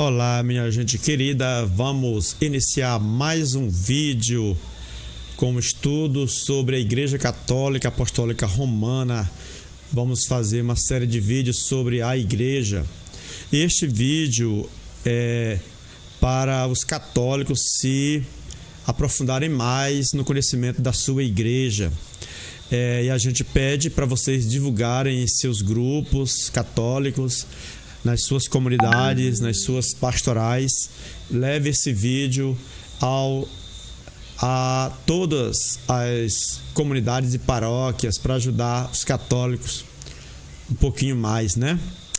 Olá, minha gente querida, vamos iniciar mais um vídeo com estudo sobre a Igreja Católica Apostólica Romana. Vamos fazer uma série de vídeos sobre a Igreja. Este vídeo é para os católicos se aprofundarem mais no conhecimento da sua Igreja. E a gente pede para vocês divulgarem em seus grupos católicos, nas suas comunidades, nas suas pastorais. Leve esse vídeo a todas as comunidades e paróquias para ajudar os católicos um pouquinho mais,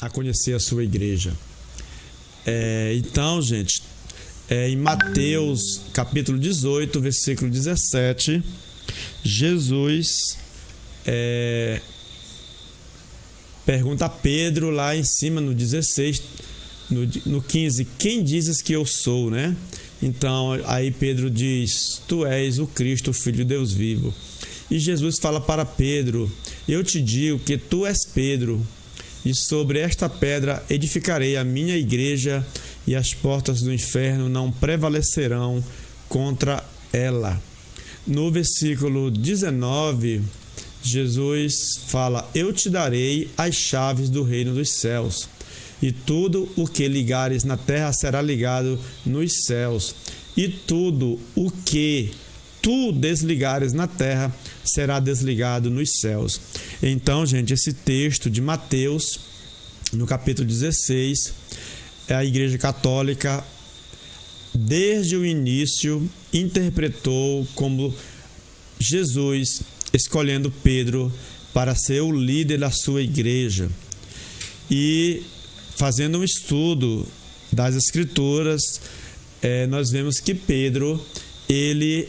a conhecer a sua igreja. Então, gente, em Mateus capítulo 18, versículo 17, Jesus pergunta a Pedro lá em cima no 16, no 15, quem dizes que eu sou, Então, aí Pedro diz, tu és o Cristo, o Filho de Deus vivo. E Jesus fala para Pedro, eu te digo que tu és Pedro, e sobre esta pedra edificarei a minha igreja, e as portas do inferno não prevalecerão contra ela. No versículo 19, Jesus fala, eu te darei as chaves do reino dos céus, e tudo o que ligares na terra será ligado nos céus, e tudo o que tu desligares na terra será desligado nos céus. Então, gente, esse texto de Mateus, no capítulo 16, a Igreja Católica, desde o início, interpretou como Jesus escolhendo Pedro para ser o líder da sua igreja. E fazendo um estudo das Escrituras, nós vemos que Pedro, ele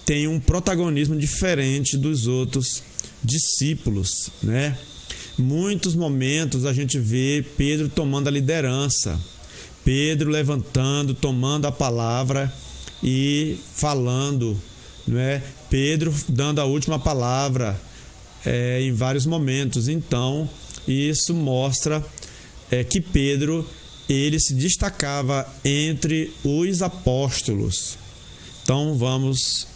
tem um protagonismo diferente dos outros discípulos, Muitos momentos a gente vê Pedro tomando a liderança, Pedro levantando, tomando a palavra e falando, Pedro dando a última palavra em vários momentos. Então, isso mostra que Pedro, ele se destacava entre os apóstolos. Então, vamos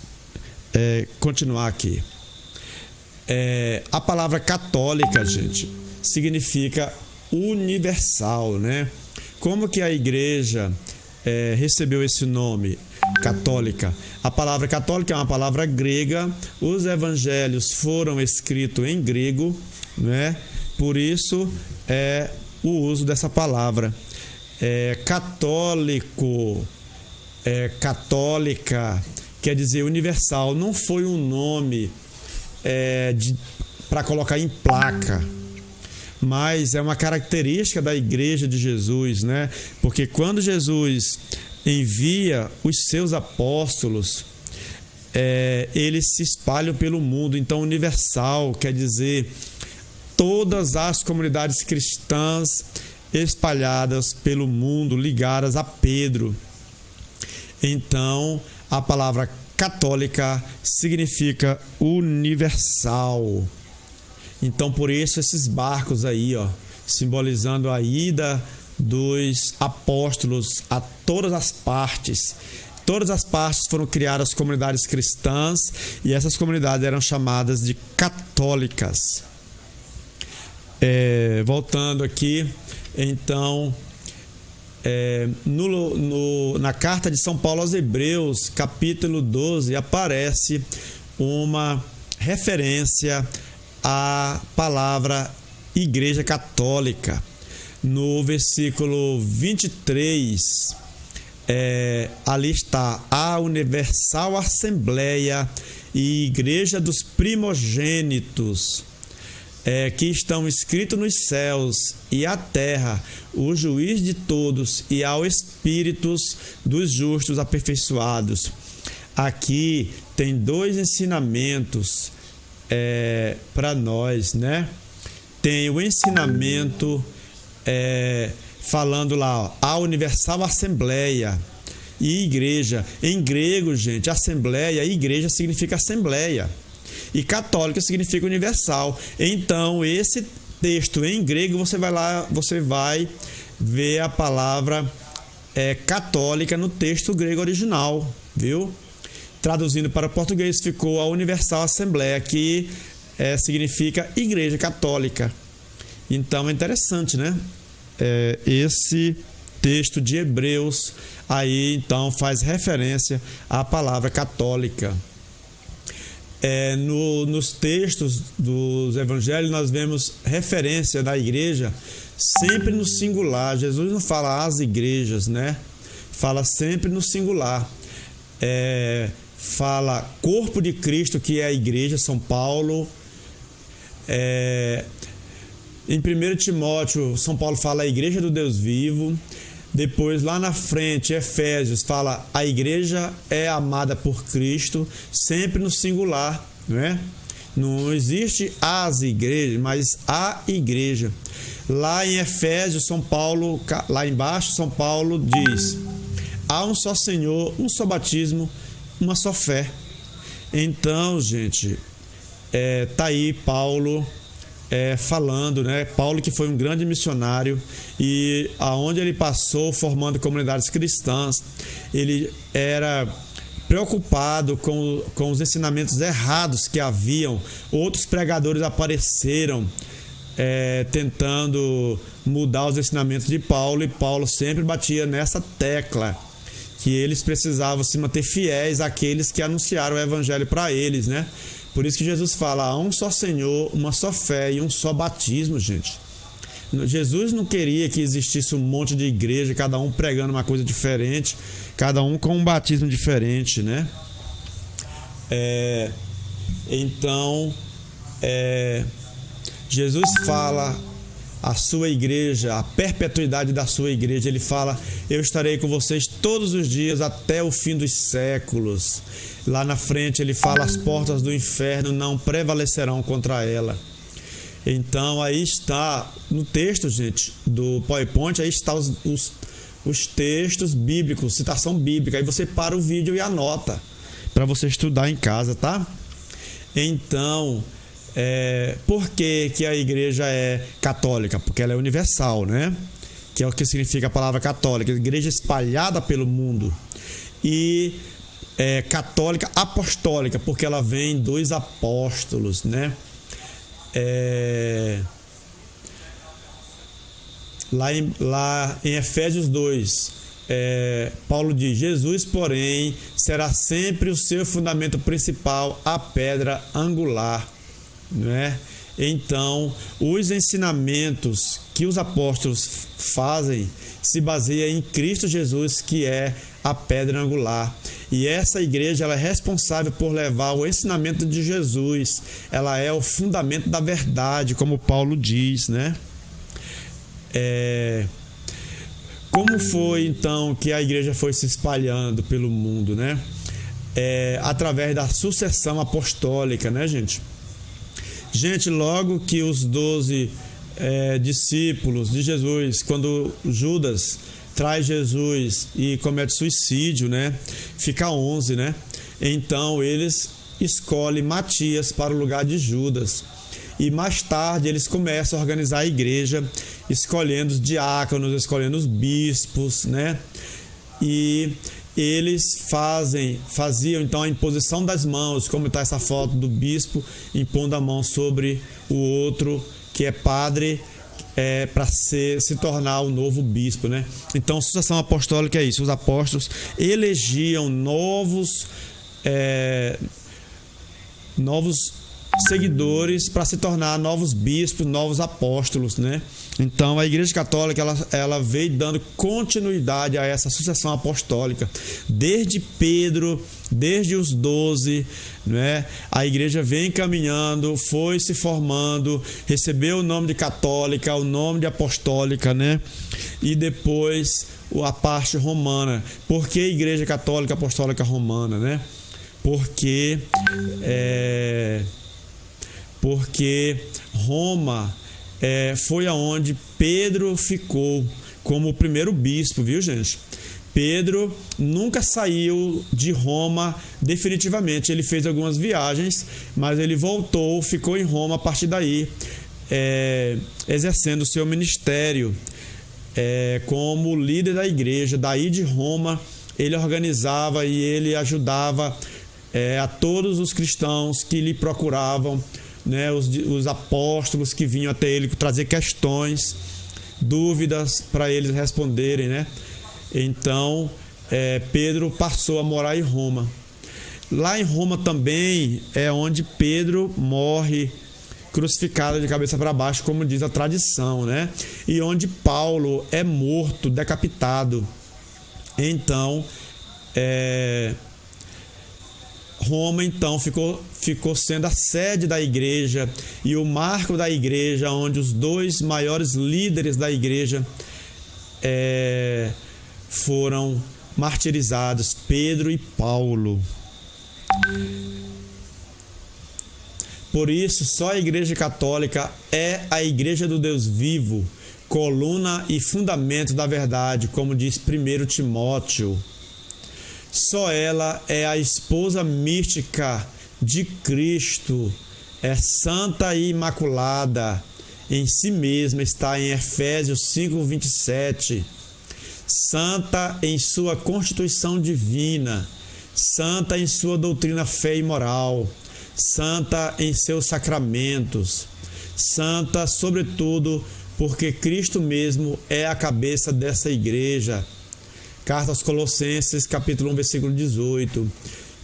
continuar aqui. A palavra católica, gente, significa universal, Como que a igreja recebeu esse nome? Católica. A palavra católica é uma palavra grega, os evangelhos foram escritos em grego, Por isso o uso dessa palavra. Católico, católica, quer dizer universal, não foi um nome para colocar em placa, mas é uma característica da Igreja de Jesus, Porque quando Jesus envia os seus apóstolos, eles se espalham pelo mundo. Então, universal quer dizer todas as comunidades cristãs espalhadas pelo mundo, ligadas a Pedro. Então, a palavra católica significa universal. Então, por isso, esses barcos aí, simbolizando a ida dos apóstolos a todas as partes. Todas as partes foram criadas comunidades cristãs e essas comunidades eram chamadas de católicas. Voltando aqui, então, na carta de São Paulo aos Hebreus, capítulo 12, aparece uma referência à palavra Igreja Católica. No versículo 23, ali está a Universal Assembleia e Igreja dos Primogênitos, que estão escritos nos céus e a terra, o juiz de todos, e ao espíritos dos justos aperfeiçoados. Aqui tem dois ensinamentos para nós, Tem o ensinamento falando lá, a Universal Assembleia e Igreja. Em grego, gente, Assembleia e Igreja significa Assembleia. E católica significa universal. Então, esse texto em grego, você vai ver a palavra católica no texto grego original, viu? Traduzindo para o português ficou a Universal Assembleia, que significa Igreja Católica. Então é interessante, né? Esse texto de Hebreus aí então faz referência à palavra católica. Nos textos dos evangelhos nós vemos referência da igreja sempre no singular. Jesus não fala as igrejas, né? Fala sempre no singular. Fala corpo de Cristo, que é a igreja, São Paulo. Em 1 Timóteo, São Paulo fala a igreja do Deus vivo. Depois, lá na frente, Efésios fala a igreja é amada por Cristo, sempre no singular, não é? Não existe as igrejas, mas a igreja. Lá em Efésios, São Paulo, lá embaixo, São Paulo diz: há um só Senhor, um só batismo, uma só fé. Então, gente, tá aí Paulo falando, né? Paulo, que foi um grande missionário, e aonde ele passou formando comunidades cristãs, ele era preocupado com os ensinamentos errados que haviam. Outros pregadores apareceram tentando mudar os ensinamentos de Paulo, e Paulo sempre batia nessa tecla que eles precisavam se manter fiéis àqueles que anunciaram o evangelho para eles, né? Por isso que Jesus fala: há um só Senhor, uma só fé e um só batismo, gente. Jesus não queria que existisse um monte de igreja, cada um pregando uma coisa diferente, cada um com um batismo diferente, né? Então, Jesus fala a sua igreja, a perpetuidade da sua igreja. Ele fala: eu estarei com vocês todos os dias até o fim dos séculos. Lá na frente ele fala: as portas do inferno não prevalecerão contra ela. Então aí está no texto, gente, do PowerPoint, aí está os textos bíblicos, citação bíblica. Aí você para o vídeo e anota para você estudar em casa, tá? Então, por que a igreja é católica? Porque ela é universal, né? Que é o que significa a palavra católica, igreja espalhada pelo mundo. E católica apostólica, porque ela vem dos apóstolos, né? Lá em Efésios 2, Paulo diz: Jesus, porém, será sempre o seu fundamento principal, a pedra angular, né? Então, os ensinamentos que os apóstolos fazem se baseiam em Cristo Jesus, que é a pedra angular. E essa igreja, ela é responsável por levar o ensinamento de Jesus. Ela é o fundamento da verdade, como Paulo diz, né? Como foi, então, que a igreja foi se espalhando pelo mundo, né? Através da sucessão apostólica, né, gente? Gente, logo que os 12 discípulos de Jesus, quando Judas traz Jesus e comete suicídio, né? Fica 11, né? Então eles escolhem Matias para o lugar de Judas. E mais tarde eles começam a organizar a igreja, escolhendo os diáconos, escolhendo os bispos, né? E eles faziam então a imposição das mãos, como está essa foto do bispo impondo a mão sobre o outro que é padre, para se tornar o novo bispo, né? Então, sucessão apostólica é isso. Os apóstolos elegiam novos seguidores para se tornar novos bispos, novos apóstolos, né? Então, a Igreja Católica ela veio dando continuidade a essa sucessão apostólica. Desde Pedro, desde os 12, né? A igreja vem caminhando, foi se formando, recebeu o nome de católica, o nome de apostólica, né? E depois a parte romana. Por que Igreja Católica Apostólica Romana, né? Porque Roma foi aonde Pedro ficou como o primeiro bispo, viu, gente? Pedro nunca saiu de Roma definitivamente. Ele fez algumas viagens, mas ele voltou, ficou em Roma a partir daí, exercendo o seu ministério. como líder da igreja. Daí de Roma, ele organizava e ele ajudava a todos os cristãos que lhe procuravam, né, os apóstolos que vinham até ele trazer questões, dúvidas para eles responderem, né? Então, Pedro passou a morar em Roma. Lá em Roma também é onde Pedro morre crucificado de cabeça para baixo, como diz a tradição, né? E onde Paulo é morto, decapitado. Então, Roma então ficou sendo a sede da igreja e o marco da igreja, onde os dois maiores líderes da igreja foram martirizados, Pedro e Paulo. Por isso, só a Igreja Católica é a Igreja do Deus vivo, coluna e fundamento da verdade, como diz 1 Timóteo. Só ela é a esposa mística de Cristo, é santa e imaculada em si mesma, está em Efésios 5:27. Santa em sua constituição divina, santa em sua doutrina, fé e moral, santa em seus sacramentos, santa sobretudo porque Cristo mesmo é a cabeça dessa igreja. Carta aos Colossenses, capítulo 1, versículo 18.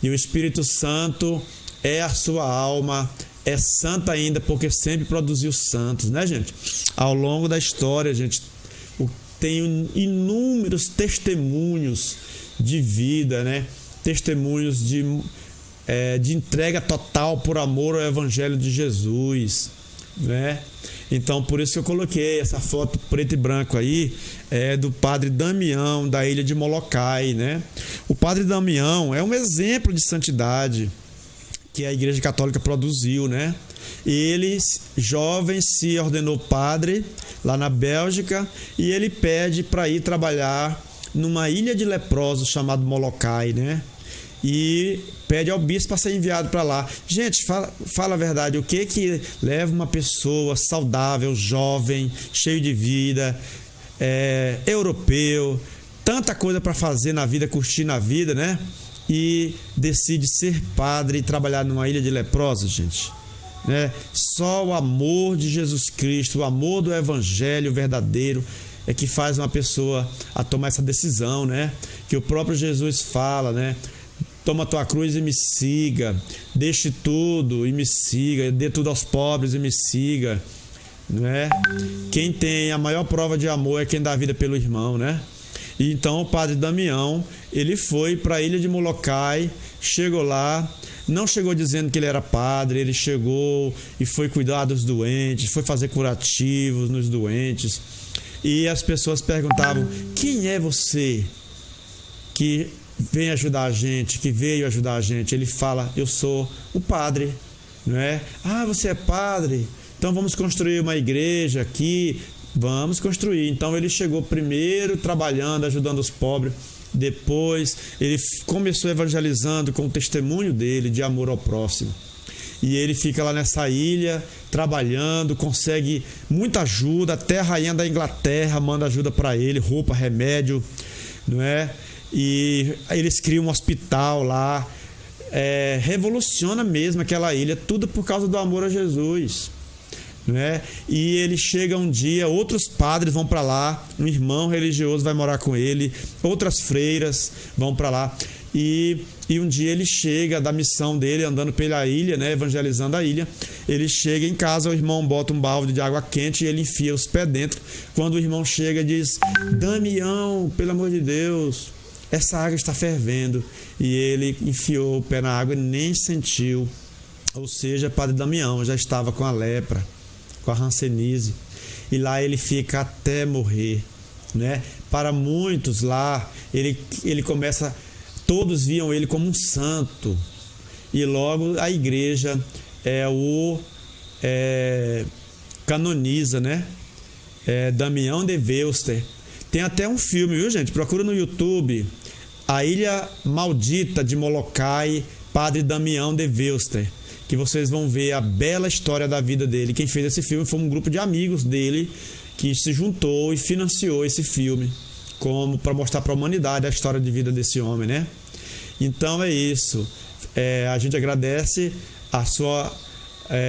E o Espírito Santo é a sua alma, é santa ainda porque sempre produziu santos, né, gente? Ao longo da história, gente, tem inúmeros testemunhos de vida, né? Testemunhos de entrega total por amor ao Evangelho de Jesus, né? Então, por isso que eu coloquei essa foto preto e branco aí, do padre Damião, da ilha de Molokai, né? O padre Damião é um exemplo de santidade que a Igreja Católica produziu, né? Ele, jovem, se ordenou padre lá na Bélgica e ele pede para ir trabalhar numa ilha de leprosos chamada Molokai, né? E pede ao bispo para ser enviado para lá. Gente, fala a verdade, o que leva uma pessoa saudável, jovem, cheio de vida, europeu, tanta coisa para fazer na vida, curtir na vida, né? E decide ser padre e trabalhar numa ilha de leprosos, gente, né? Só o amor de Jesus Cristo, o amor do Evangelho verdadeiro é que faz uma pessoa a tomar essa decisão, né? Que o próprio Jesus fala, né? Toma tua cruz e me siga, deixe tudo e me siga, dê tudo aos pobres e me siga, né? Quem tem a maior prova de amor é quem dá a vida pelo irmão, né? E então o padre Damião, ele foi para a ilha de Molokai, chegou lá, não chegou dizendo que ele era padre, ele chegou e foi cuidar dos doentes, foi fazer curativos nos doentes. E as pessoas perguntavam: quem é você que vem ajudar a gente, que veio ajudar a gente? Ele fala: eu sou o padre, não é? Ah, você é padre? Então vamos construir uma igreja aqui, vamos construir. Então ele chegou primeiro trabalhando, ajudando os pobres, depois ele começou evangelizando com o testemunho dele de amor ao próximo. E ele fica lá nessa ilha trabalhando, consegue muita ajuda, até a rainha da Inglaterra manda ajuda para ele, roupa, remédio, não é? E eles criam um hospital lá, revoluciona mesmo aquela ilha, tudo por causa do amor a Jesus, não é? E ele chega um dia, outros padres vão para lá, um irmão religioso vai morar com ele, outras freiras vão para lá, e um dia ele chega da missão dele, andando pela ilha, né, evangelizando a ilha. Ele chega em casa, o irmão bota um balde de água quente e ele enfia os pés dentro. Quando o irmão chega, diz: Damião, pelo amor de Deus, essa água está fervendo. E ele enfiou o pé na água e nem sentiu. Ou seja, padre Damião já estava com a lepra, com a hanseníase, e lá ele fica até morrer, né? Para muitos lá, ele começa, todos viam ele como um santo, e logo a igreja canoniza, né? Damião de Veuster. Tem até um filme, viu, gente? Procura no YouTube, A Ilha Maldita de Molokai, Padre Damião de Veuster, que vocês vão ver a bela história da vida dele. Quem fez esse filme foi um grupo de amigos dele que se juntou e financiou esse filme, como para mostrar para a humanidade a história de vida desse homem, né? Então é isso. A gente agradece a sua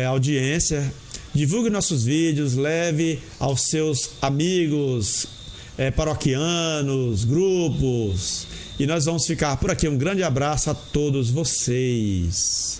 audiência. Divulgue nossos vídeos, leve aos seus amigos, paroquianos, grupos. E nós vamos ficar por aqui. Um grande abraço a todos vocês.